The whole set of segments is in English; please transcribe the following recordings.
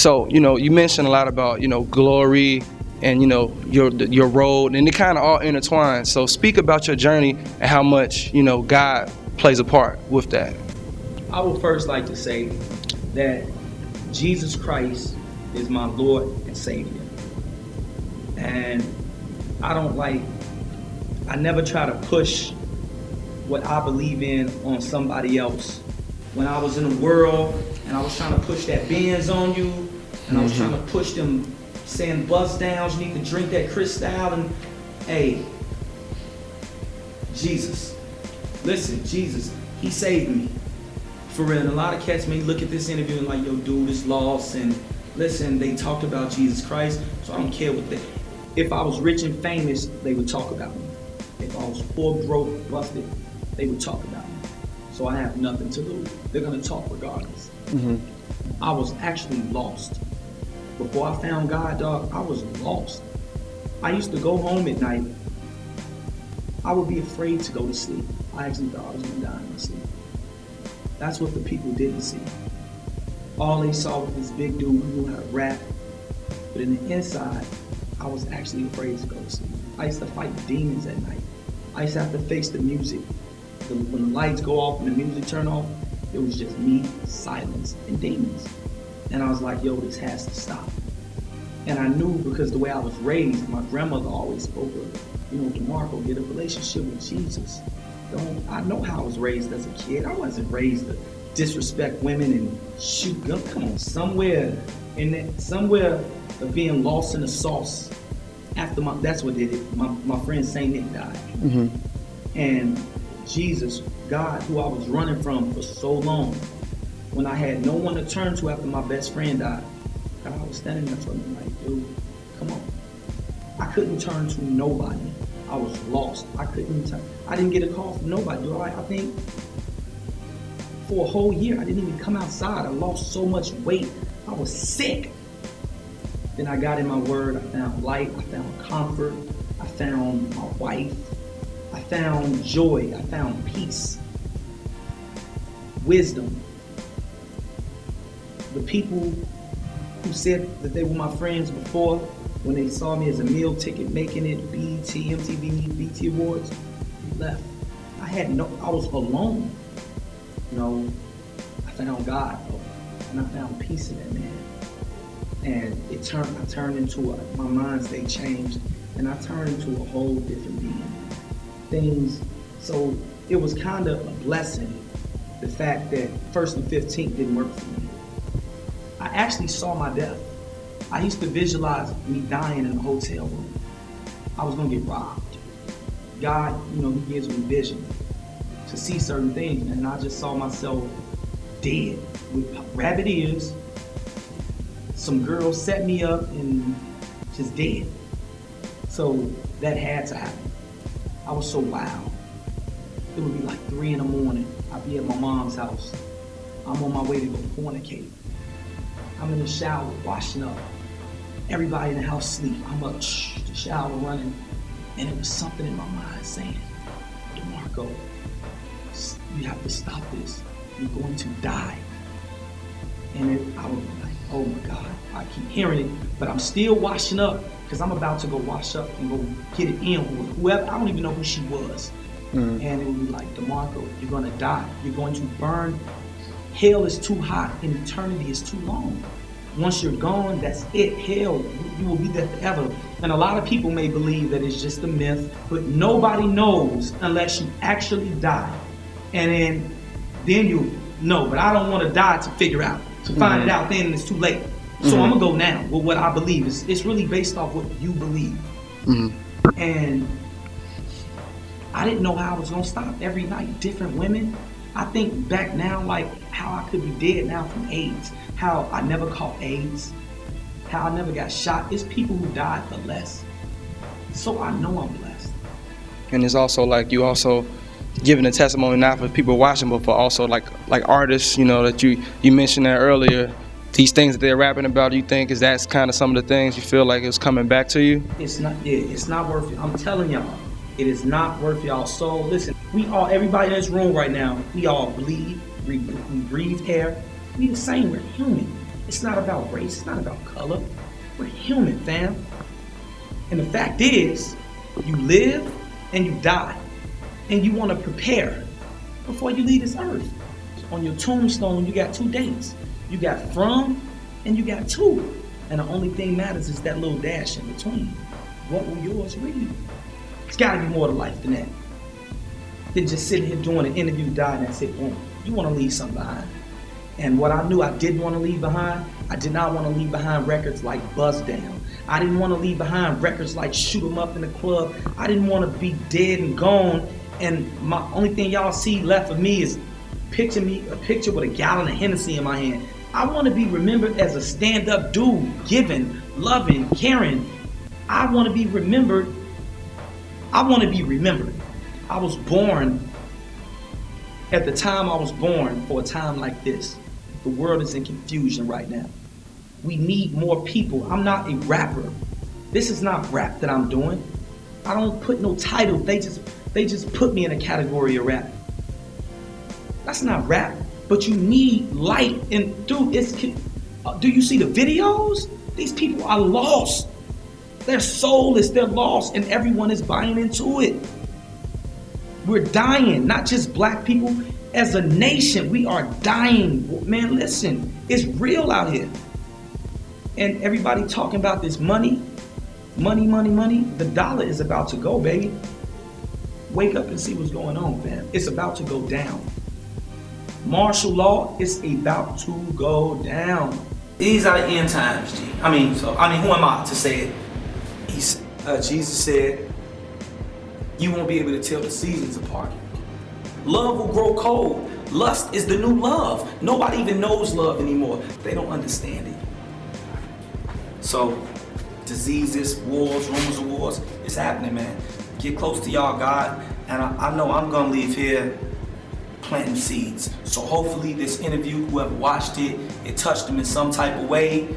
So, you mentioned a lot about, glory and, your road, and it kind of all intertwines. So speak about your journey and how much, God plays a part with that. I would first like to say that Jesus Christ is my Lord and Savior. And I never try to push what I believe in on somebody else. When I was in the world and I was trying to push that Benz on you, and I was trying to push them saying bust downs, you need to drink that Cristal, and hey, Jesus. Listen, Jesus, he saved me. For real, and a lot of cats may look at this interview and like, yo, dude is lost, and listen, they talked about Jesus Christ, so I don't care what they, if I was rich and famous, they would talk about me. If I was poor, broke, busted, they would talk about me. So I have nothing to lose. They're gonna talk regardless. I was actually lost. Before I found God, dog, I was lost. I used to go home at night. I would be afraid to go to sleep. I actually thought I was gonna die in my sleep. That's what the people didn't see. All they saw was this big dude who knew how to rap. But in the inside, I was actually afraid to go to sleep. I used to fight demons at night. I used to have to face the music. When the lights go off and the music turn off, it was just me, silence, and demons. And I was like, yo, this has to stop. And I knew because the way I was raised, my grandmother always spoke of, DeMarco, get a relationship with Jesus. I know how I was raised as a kid. I wasn't raised to disrespect women and shoot them. Come on, somewhere of being lost in the sauce. That's what did it. My friend Saint Nick died. And Jesus, God, who I was running from for so long, when I had no one to turn to after my best friend died, God, I was standing there for me like, dude, come on. I couldn't turn to nobody. I was lost. I didn't get a call from nobody. Dude, I think for a whole year, I didn't even come outside. I lost so much weight. I was sick. Then I got in my word. I found light. I found comfort. I found my wife. I found joy. I found peace. Wisdom. The people who said that they were my friends before, when they saw me as a meal ticket making it, BET, MTV, BT Awards, they left. I was alone. I found God, and I found peace in that man. And I turned into my mind state changed, and I turned into a whole different being. So it was kind of a blessing, the fact that 1st and 15th didn't work for me. I actually saw my death. I used to visualize me dying in a hotel room. I was gonna get robbed. God, he gives me vision to see certain things, and I just saw myself dead with rabbit ears. Some girls set me up and just dead. So that had to happen. I was so wild. It would be like 3 in the morning. I'd be at my mom's house. I'm on my way to go fornicate. I'm in the shower, washing up. Everybody in the house sleep. I'm up, the shower running. And it was something in my mind saying, DeMarco, you have to stop this. You're going to die. And I would be like, oh my God, I keep hearing it, but I'm still washing up because I'm about to go wash up and go get it in with whoever. I don't even know who she was. And it would be like, DeMarco, you're gonna die. You're going to burn. Hell is too hot and eternity is too long. Once you're gone, that's it. Hell, you will be there forever. And a lot of people may believe that it's just a myth, but nobody knows unless you actually die. And then you know, but I don't want to die to figure out, to find it out then, and it's too late. So I'm gonna go now with what I believe. It's really based off what you believe. And I didn't know how I was gonna stop. Every night, different women. I think back now, like how I could be dead now from AIDS, how I never caught AIDS, how I never got shot. It's people who died for less. So I know I'm blessed. And it's also like you also giving a testimony not for people watching, but for also like artists, that you mentioned that earlier. These things that they're rapping about, you think that's kind of some of the things you feel like is coming back to you? It's not worth it. I'm telling y'all, it is not worth y'all. So listen, everybody in this room right now, we all bleed, we breathe air. We the same, we're human. It's not about race, it's not about color. We're human, fam. And the fact is, you live and you die. And you want to prepare before you leave this earth. On your tombstone, you got 2 dates. You got from and you got to. And the only thing matters is that little dash in between. What will yours read? It's got to be more to life than that. Than just sitting here doing an interview, die, and that's it. Boom. You want to leave something behind. And what I knew I didn't want to leave behind, I did not want to leave behind records like Buzz Down. I didn't want to leave behind records like Shoot 'Em Up in the Club. I didn't want to be dead and gone. And my only thing y'all see left of me is a picture with a gallon of Hennessy in my hand. I want to be remembered as a stand-up dude, giving, loving, caring. I want to be remembered. I want to be remembered. I was born at the time I was born for a time like this. The world is in confusion right now. We need more people. I'm not a rapper. This is not rap that I'm doing. I don't put no title. They just put me in a category of rap. That's not rap. But you need light. And dude, do you see the videos? These people are lost. Their soul is, they're lost, and everyone is buying into it. We're dying, not just black people. As a nation, we are dying. Man, listen, it's real out here. And everybody talking about this money. The dollar is about to go, baby. Wake up and see what's going on, fam. It's about to go down. Martial law is about to go down. These are the end times, G. I mean, who am I to say it? Jesus said, you won't be able to tell the seasons apart. Love will grow cold. Lust is the new love. Nobody even knows love anymore. They don't understand it. So, diseases, wars, rumors of wars, it's happening, man. Get close to y'all, God. And I know I'm gonna leave here planting seeds. So hopefully this interview, whoever watched it, it touched them in some type of way.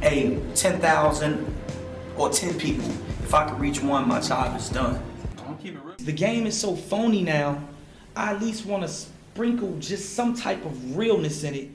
Hey, 10,000 or 10 people. If I could reach one, my job is done. Keep it real. The game is so phony now, I at least want to sprinkle just some type of realness in it